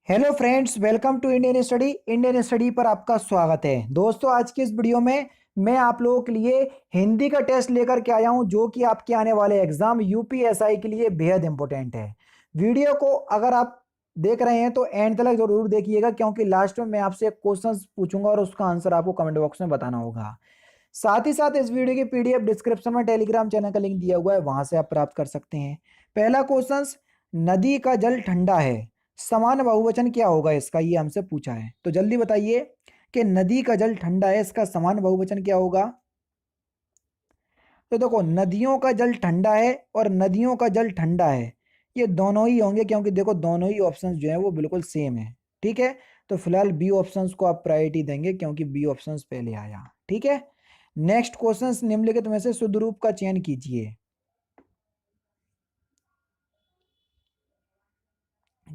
Hello friends, welcome to Indian study पर आपका स्वागत है। दोस्तों, आज की इस वीडियो में मैं आप लोगों के लिए हिंदी का टेस्ट लेकर के आया हूं, जो कि आपके आने वाले एग्जाम यूपीएसआई के लिए बेहद इंपॉर्टेंट है। वीडियो को अगर आप देख रहे हैं तो एंड तक जरूर देखिएगा, क्योंकि लास्ट में मैं आपसे एक क्वेश्चन पूछूंगा और उसका आंसर आपको कमेंट बॉक्स में बताना होगा। साथ ही साथ इस वीडियो की पीडीएफ डिस्क्रिप्शन में टेलीग्राम चैनल का लिंक दिया हुआ है, वहां से आप प्राप्त कर सकते हैं। पहला क्वेश्चन, नदी का जल ठंडा है, समान बहुवचन क्या होगा इसका, ये हमसे पूछा है। तो जल्दी बताइए कि नदी का जल ठंडा है, इसका समान बहुवचन क्या होगा। तो देखो, नदियों का जल ठंडा है और नदियों का जल ठंडा है, ये दोनों ही होंगे, क्योंकि देखो दोनों ही ऑप्शंस जो है वो बिल्कुल सेम है। ठीक है, तो फिलहाल बी ऑप्शंस को आप प्रायोरिटी देंगे, क्योंकि बी ऑप्शंस पहले आया। ठीक है, नेक्स्ट क्वेश्चन, निम्नलिखित में से शुद्ध रूप का चयन कीजिए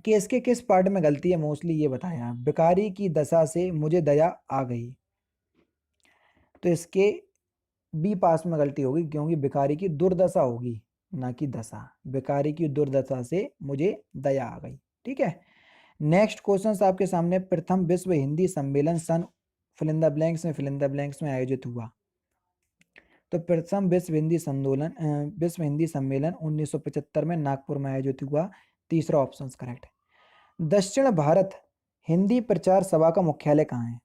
कि इसके किस पार्ट में गलती है। मोस्टली ये बताया, भिखारी की दशा से मुझे दया आ गई, तो इसके बी पास में गलती होगी, क्योंकि भिखारी की दुर्दशा होगी, ना कि दशा। भिखारी की दुर्दशा से मुझे दया आ गई। ठीक है, नेक्स्ट क्वेश्चन आपके सामने, प्रथम विश्व हिंदी सम्मेलन सन फिल इन द ब्लैंक्स में आयोजित हुआ। तो प्रथम विश्व हिंदी सम्मेलन 1975 में नागपुर में आयोजित हुआ। तीसरा ऑप्शन करेक्ट है। दक्षिण भारत हिंदी प्रचार सभा का मुख्यालय कहाँ है।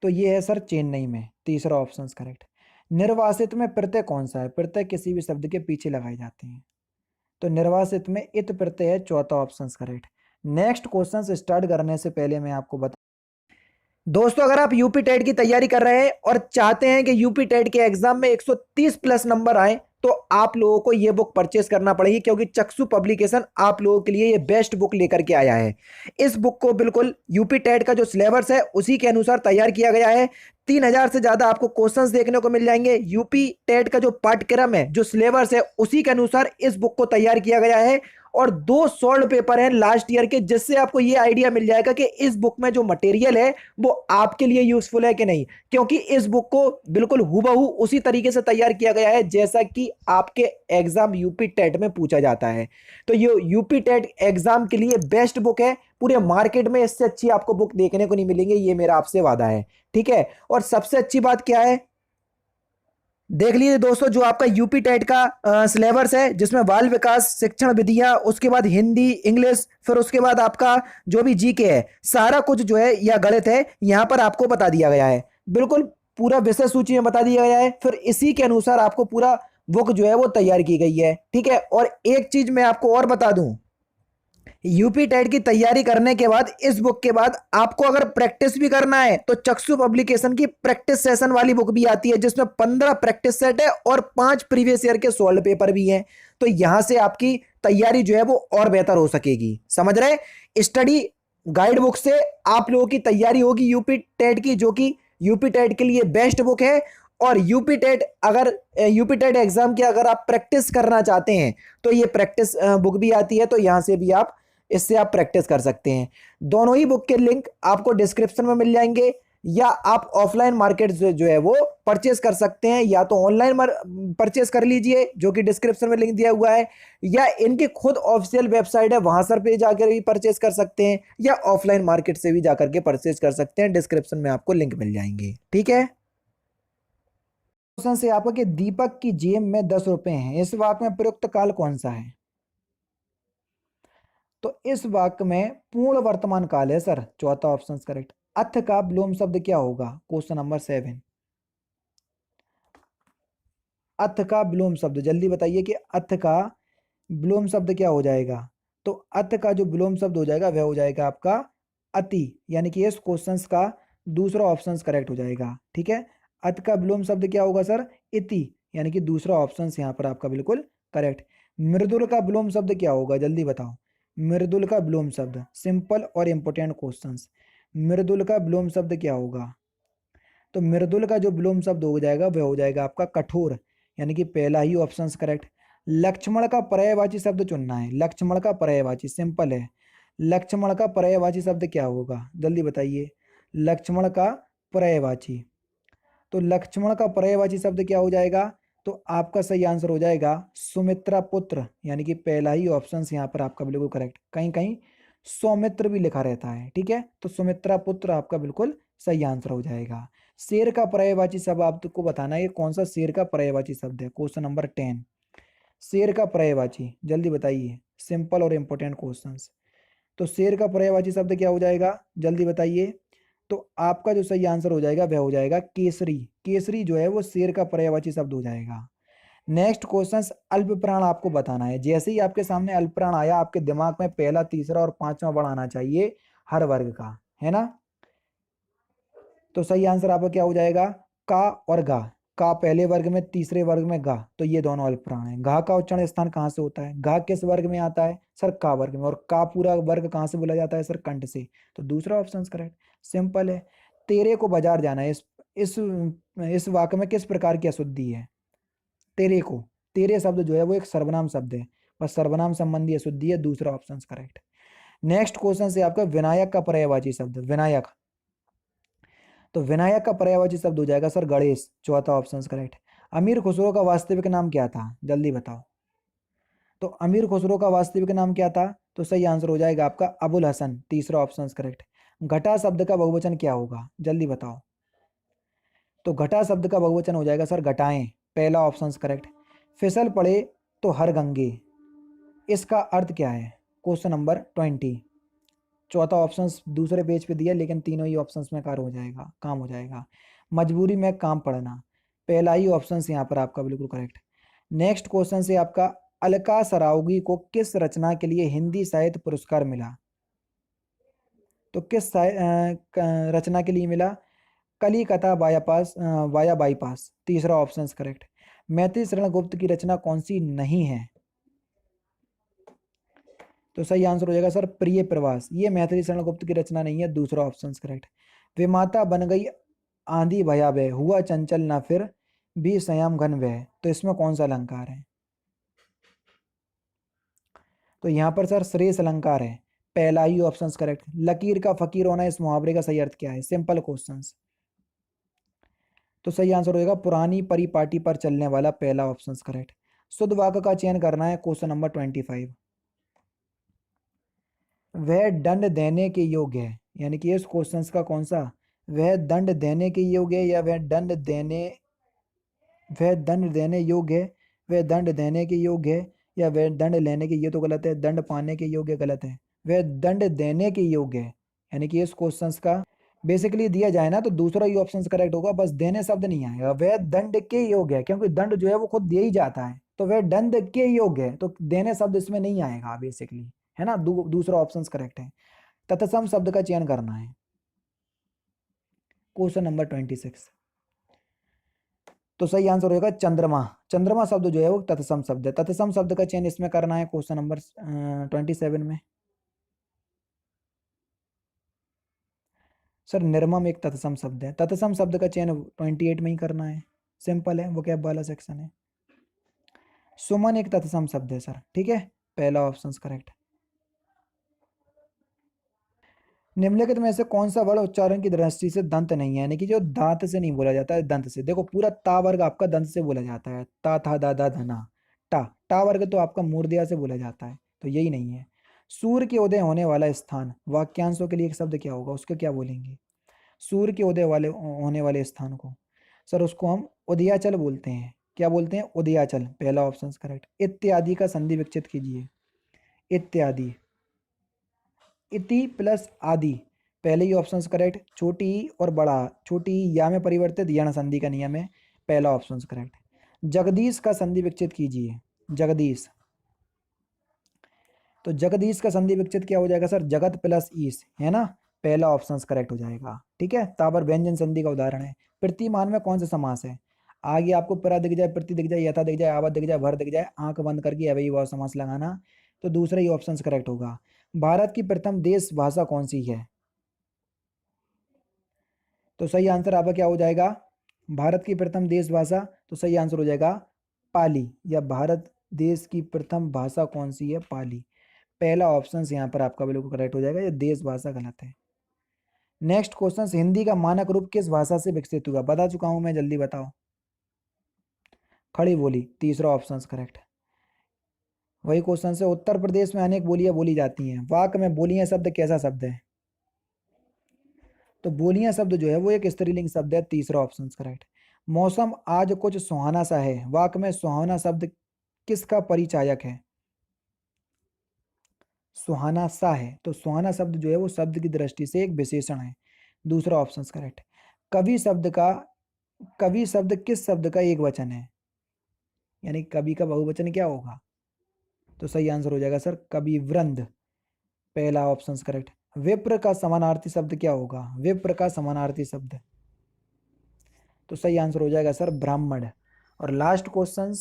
तो ये है सर चेन्नई में। तीसरा ऑप्शन करेक्ट। निर्वासित में प्रत्यय कौन सा है। प्रत्यय किसी भी शब्द के पीछे लगाए जाते हैं, तो निर्वासित में इत प्रत्यय है। चौथा option correct. Next question start करने से पहले मैं आपको बता, दोस्तों, अगर आप यूपी टेट की तैयारी कर रहे हैं और चाहते हैं कि यूपी टेट के एग्जाम में 130 प्लस नंबर आए, तो आप लोगों को यह बुक परचेस करना पड़ेगी, क्योंकि चक्षु पब्लिकेशन आप लोगों के लिए ये बेस्ट बुक लेकर के आया है। इस बुक को बिल्कुल यूपी टेट का जो सिलेबस है उसी के अनुसार तैयार किया गया है। 3000 से ज्यादा आपको क्वेश्चंस देखने को मिल जाएंगे। यूपी टेट का जो पाठ्यक्रम है, जो सिलेबस है, उसी के अनुसार इस बुक को तैयार किया गया है। और 2 सॉल्व पेपर हैं लास्ट ईयर के, जिससे आपको ये आइडिया मिल जाएगा कि इस बुक में जो मटेरियल है वो आपके लिए यूजफुल है कि नहीं, क्योंकि इस बुक को बिल्कुल हूबहू उसी तरीके से तैयार किया गया है जैसा कि आपके एग्जाम यूपी टेट में पूछा जाता है। तो ये यूपी टेट एग्जाम के लिए बेस्ट बुक है। पूरे मार्केट में इससे अच्छी आपको बुक देखने को नहीं मिलेंगे, ये मेरा आपसे वादा है। ठीक है, और सबसे अच्छी बात क्या है, देख लीजिए दोस्तों, जो आपका यूपी टेट का सिलेबस है, जिसमें बाल विकास, शिक्षण विधियां, उसके बाद हिंदी, इंग्लिश, फिर उसके बाद आपका जो भी जीके है, सारा कुछ जो है या गणित है, यहां पर आपको बता दिया गया है। बिल्कुल पूरा विषय सूची में बता दिया गया है, फिर इसी के अनुसार आपको पूरा बुक जो है वो तैयार की गई है। ठीक है, और एक चीज मैं आपको और बता दूं, यूपी टेट की तैयारी करने के बाद, इस बुक के बाद आपको अगर प्रैक्टिस भी करना है, तो चक्षु पब्लिकेशन की प्रैक्टिस सेशन वाली बुक भी आती है, जिसमें 15 प्रैक्टिस सेट है और 5 प्रीवियस ईयर के सॉल्व पेपर भी हैं। तो यहां से आपकी तैयारी जो है वो और बेहतर हो सकेगी। समझ रहे, स्टडी गाइड बुक से आप लोगों की तैयारी होगी यूपी टेट की, जो कि यूपी टेट के लिए बेस्ट बुक है। और यूपी टेट, अगर यूपी टेट एग्जाम की अगर आप प्रैक्टिस करना चाहते हैं, तो ये प्रैक्टिस बुक भी आती है, तो यहां से भी आप, इससे आप प्रैक्टिस कर सकते हैं। दोनों ही बुक के लिंक आपको डिस्क्रिप्शन में मिल जाएंगे, या आप ऑफलाइन मार्केट जो है वो परचेस कर सकते हैं, या तो ऑनलाइन परचेस कर लीजिए, जो कि डिस्क्रिप्शन में लिंक दिया हुआ है, या इनकी खुद ऑफिशियल वेबसाइट है, वहां सर पे जाकर भी परचेस कर सकते हैं, या ऑफलाइन मार्केट से भी जाकर के परचेस कर सकते हैं। डिस्क्रिप्शन में आपको लिंक मिल जाएंगे। ठीक है, क्वेश्चन से आपका कि दीपक की जेब में 10 रुपए हैं, इस वाक्य में प्रयुक्त काल कौन सा है। तो इस वाक्य में पूर्ण वर्तमान काल है सर। चौथा ऑप्शन करेक्ट। अथ का विलोम शब्द क्या होगा, क्वेश्चन नंबर 7। अथ का विलोम शब्द, जल्दी बताइए कि अथ का विलोम शब्द क्या हो जाएगा। तो अथ का जो विलोम शब्द हो जाएगा वह हो जाएगा आपका अति, यानी कि इस क्वेश्चन का दूसरा ऑप्शन करेक्ट हो जाएगा। ठीक है, अथ का विलोम शब्द क्या होगा सर, इति, यानी कि दूसरा ऑप्शन यहाँ पर आपका बिल्कुल करेक्ट। मृदुल का विलोम शब्द क्या होगा, जल्दी बताओ। मृदुल का विलोम शब्द, सिंपल और इंपोर्टेंट क्वेश्चंस। मृदुल का विलोम शब्द क्या होगा। तो मृदुल का जो विलोम शब्द हो जाएगा वह हो जाएगा आपका कठोर, यानी कि पहला ही ऑप्शन करेक्ट। लक्ष्मण का पर्यायवाची शब्द चुनना है। लक्ष्मण का पर्यायवाची, सिंपल है। लक्ष्मण का पर्यायवाची शब्द क्या होगा, जल्दी बताइए। लक्ष्मण का पर्यायवाची, तो लक्ष्मण का पर्यायवाची शब्द क्या हो जाएगा। तो आपका सही आंसर हो जाएगा सुमित्रा पुत्र, यानी कि पहला ही ऑप्शन यहाँ पर आपका बिल्कुल करेक्ट। कहीं कहीं सौमित्र भी लिखा रहता है, ठीक है, तो सुमित्रा पुत्र आपका बिल्कुल सही आंसर हो जाएगा। शेर का पर्यायवाची शब्द आपको बताना है, कौन सा शेर का पर्यायवाची शब्द है, क्वेश्चन नंबर 10। शेर का पर्यायवाची जल्दी बताइए, सिंपल और इंपॉर्टेंट क्वेश्चंस। तो शेर का पर्यायवाची शब्द क्या हो जाएगा, जल्दी बताइए। तो आपका जो सही आंसर हो जाएगा वह हो जाएगा केसरी। केसरी जो है वो शेर का पर्यायवाची शब्द हो जाएगा। नेक्स्ट क्वेश्चन, अल्प प्राण आपको बताना है। जैसे ही आपके सामने अल्प प्राण आया, आपके दिमाग में पहला, तीसरा और पांचवा वर्ड आना चाहिए हर वर्ग का, है ना। तो सही आंसर आपका क्या हो जाएगा, का और गा। का पहले वर्ग में, तीसरे वर्ग में गा, तो ये दोनों अल्प प्राण है। घा का उच्चारण स्थान कहाँ से होता है, घा किस वर्ग में आता है सर, का वर्ग में। और का पूरा वर्ग कहाँ से बोला जाता है सर, कंठ से। तो दूसरा ऑप्शन करेक्ट, सिंपल है। तेरे को बाजार जाना है, इस वाक्य में किस प्रकार की अशुद्धि है, तेरे को। तेरे शब्द जो है वो एक सर्वनाम शब्द है, बस सर्वनाम संबंधी अशुद्धि है, दूसरा ऑप्शन करेक्ट। नेक्स्ट क्वेश्चन से आपका विनायक का पर्यायवाची शब्द, विनायक। तो विनायक का पर्यायवाची शब्द हो जाएगा सर गणेश, चौथा ऑप्शन करेक्ट। अमीर खुसरो का वास्तविक नाम क्या था, जल्दी बताओ। तो अमीर खुसरो का वास्तविक नाम क्या था, तो सही आंसर हो जाएगा आपका अबुल हसन, तीसरा ऑप्शन करेक्ट। घटा शब्द का बहुवचन क्या होगा, जल्दी बताओ। तो घटा शब्द का बहुवचन हो जाएगा सर घटाएं, पहला ऑप्शन करेक्ट। फिसल पड़े तो हर गंगे, इसका अर्थ क्या है, क्वेश्चन नंबर 20। चौथा ऑप्शन दूसरे पेज पे दिया, लेकिन तीनों ही ऑप्शंस में कार हो जाएगा, काम हो जाएगा। मजबूरी में काम पड़ना, पहला ही ऑप्शन यहाँ पर आपका बिल्कुल करेक्ट। नेक्स्ट क्वेश्चन से आपका, अलका सरावगी को किस रचना के लिए हिंदी साहित्य पुरस्कार मिला। तो किस रचना के लिए मिला, कलिकता वाया बाईपास, तीसरा ऑप्शन करेक्ट। मैथिली शरण गुप्त की रचना कौन सी नहीं है, तो सही आंसर हो जाएगा सर प्रिय प्रवास, ये मैथिली शरण गुप्त की रचना नहीं है, दूसरा ऑप्शन करेक्ट। विमाता बन गई आंधी भयावह, हुआ चंचल ना फिर भी संयम घन वह, तो इसमें कौन सा अलंकार है। तो यहाँ पर सर श्रेष्ठ अलंकार है, पहला ही ऑप्शन करेक्ट। लकीर का फकीर होना, इस मुहावरे का सही अर्थ क्या है, सिंपल क्वेश्चन। तो सही आंसर होगा पुरानी परिपाटी पर चलने वाला, पहला ऑप्शन करेक्ट। शुद्ध वाक्य का चयन करना है, क्वेश्चन नंबर 25। वह दंड देने के योग्य है, यानी कि इस क्वेश्चन का कौन सा, वह दंड देने के योग्य है, या वह दंड देने योग्य है, वह दंड देने के योग्य है, या वह दंड लेने के, ये तो गलत है, दंड पाने के योग्य गलत है, वह दंड देने के योग्य है। यानी कि इस क्वेश्चन का बेसिकली दिया जाए ना तो दूसरा ही ऑप्शन करेक्ट होगा, बस देने शब्द नहीं आएगा, वह दंड के योग्य है, क्योंकि दंड जो है वो खुद दे ही जाता है, तो वह दंड के योग्य है, तो देने शब्द इसमें नहीं आएगा बेसिकली, है ना। दूसरा ऑप्शन करेक्ट है। तत्सम शब्द का चयन करना है, क्वेश्चन नंबर 26। तो सही आंसर होगा चंद्रमा। चंद्रमा शब्द जो है वो तत्सम शब्द है, तत्सम शब्द का चयन इसमें करना है, क्वेश्चन नंबर 27 में। सर निर्मम एक तत्सम शब्द है, तत्सम शब्द का चयन 28 में ही करना है, सिंपल है, वो कैब वाला सेक्शन है। सुमन एक तत्सम शब्द है सर, ठीक है, पहला ऑप्शन करेक्ट। निम्नलिखित में से कौन सा वर्ड उच्चारण की दृष्टि से दंत नहीं है, यानी कि जो दांत से नहीं बोला जाता है, दंत से। देखो पूरा ता वर्ग आपका दंत से बोला जाता है, ता था दादा धना, टा टा वर्ग तो आपका मूर्धन्य से बोला जाता है, तो यही नहीं है। सूर्य के उदय होने वाला स्थान, वाक्यांशों के लिए एक शब्द क्या होगा, उसको क्या बोलेंगे, सूर्य के उदय वाले होने वाले स्थान को सर उसको हम उदयाचल बोलते हैं, क्या बोलते हैं, उदयाचल, पहला ऑप्शन करेक्ट। इत्यादि का संधि विकसित कीजिए, इत्यादि, इति प्लस आदि, पहले ही ऑप्शन करेक्ट। छोटी ई और बड़ा, छोटी ई या में परिवर्तित, यण संधि का नियम है, पहला ऑप्शन करेक्ट। जगदीश का संधि विकसित कीजिए, जगदीश। तो जगदीश का संधि विकसित क्या हो जाएगा सर, जगत प्लस ईश, है ना, पहला ऑप्शन करेक्ट हो जाएगा, ठीक है। ताबर व्यंजन संधि का उदाहरण है। प्रतिमान में कौन सा समास है, आगे आपको परा दिख जाए, प्रति दिख जाए, यथा दिख जाए, आवत दिख जाए, भर दिख जाए, आंख बंद करके अव्ययीभाव समास लगाना, तो दूसरा ही ऑप्शन करेक्ट होगा। भारत की प्रथम देश भाषा कौन सी है, तो सही आंसर आपका क्या हो जाएगा, भारत की प्रथम देश भाषा, तो सही आंसर हो जाएगा पाली, या भारत देश की प्रथम भाषा कौन सी है, पाली, पहला ऑप्शन यहाँ पर आपका बिल्कुल करेक्ट हो जाएगा, ये देश भाषा गलत है। नेक्स्ट क्वेश्चन, हिंदी का मानक रूप किस भाषा से विकसित हुआ, बता चुका हूं मैं, जल्दी बताओ। खड़ी बोली, तीसरा ऑप्शन करेक्ट। वही क्वेश्चन से, उत्तर प्रदेश में अनेक बोलियां बोली जाती हैं। वाक्य में बोलियां शब्द कैसा शब्द है? तो बोलियां शब्द जो है वो एक स्त्रीलिंग शब्द है, तीसरा ऑप्शन करेक्ट। मौसम आज कुछ सुहाना सा है, वाक्य में सुहाना शब्द किसका परिचायक है? सुहाना सा है, तो सुहाना शब्द जो है वो शब्द की दृष्टि से एक विशेषण है, दूसरा ऑप्शन करेक्ट। कवि शब्द का, कवि शब्द किस शब्द का एक वचन है? यानी कवि का बहुवचन क्या होगा? तो सही आंसर हो जाएगा सर कवि वृंद, पहला ऑप्शन करेक्ट। विप्र का समानार्थी शब्द क्या होगा? विप्र का समानार्थी शब्द, तो सही आंसर हो जाएगा सर ब्राह्मण। और लास्ट क्वेश्चन,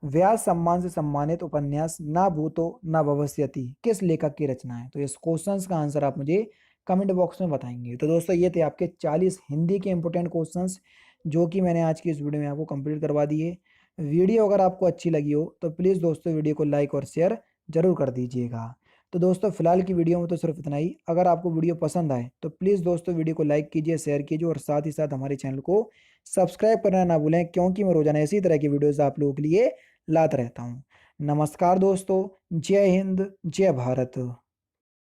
व्यास सम्मान से सम्मानित उपन्यास ना भूतो ना भविष्यति किस लेखक की रचना है? तो इस क्वेश्चन का आंसर आप मुझे कमेंट बॉक्स में बताएंगे। तो दोस्तों ये थे आपके 40 हिंदी के इंपॉर्टेंट क्वेश्चंस जो कि मैंने आज की इस वीडियो में आपको कंप्लीट करवा दिए। वीडियो अगर आपको अच्छी लगी हो तो प्लीज़ दोस्तों वीडियो को लाइक और शेयर जरूर कर दीजिएगा। तो दोस्तों फिलहाल की वीडियो में तो सिर्फ इतना ही। अगर आपको वीडियो पसंद आए तो प्लीज़ दोस्तों वीडियो को लाइक कीजिए, शेयर कीजिए और साथ ही साथ हमारे चैनल को सब्सक्राइब करना ना भूलें, क्योंकि मैं रोजाना इसी तरह की वीडियोस आप लोगों के लिए लाता रहता हूँ। नमस्कार दोस्तों, जय हिंद, जय भारत।